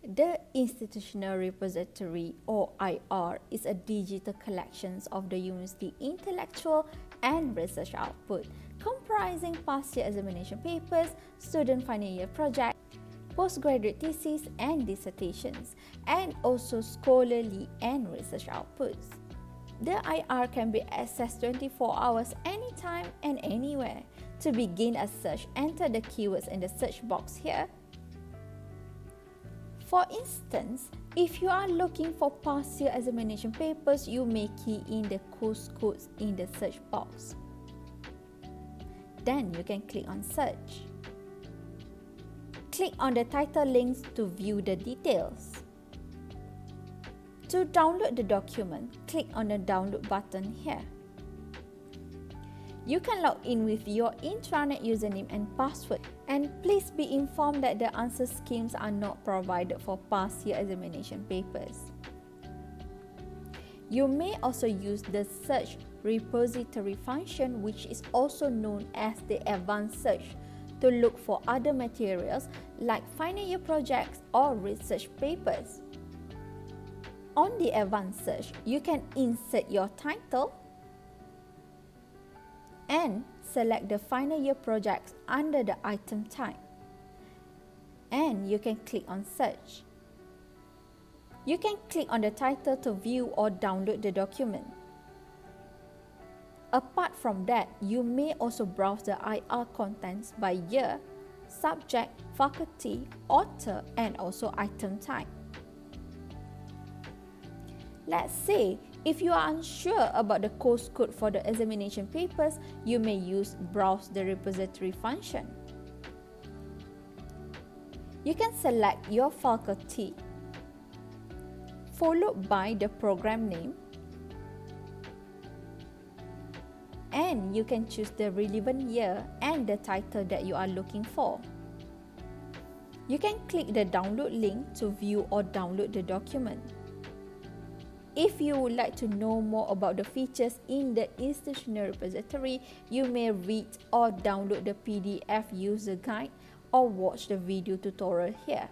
The Institutional Repository, or IR, is a digital collection of the university intellectual and research output, comprising past year examination papers, student final year projects, postgraduate theses and dissertations, and also scholarly and research outputs. The IR can be accessed 24 hours anytime and anywhere. To begin a search, enter the keywords in the search box here. For instance, if you are looking for past year examination papers, you may key in the course codes in the search box. Then you can click on search. Click on the title links to view the details. To download the document, click on the download button here. You can log in with your intranet username and password, and please be informed that the answer schemes are not provided for past year examination papers. You may also use the search repository function, which is also known as the advanced search, to look for other materials like final year projects or research papers. On the advanced search, you can insert your title and select the final year projects under the item type. And you can click on search. You can click on the title to view or download the document. Apart from that, you may also browse the IR contents by year, subject, faculty, author, and also item type. Let's say, if you are unsure about the course code for the examination papers, you may use Browse the Repository function. You can select your faculty, followed by the program name, and you can choose the relevant year and the title that you are looking for. You can click the download link to view or download the document. If you would like to know more about the features in the Institutional Repository, you may read or download the PDF user guide or watch the video tutorial here.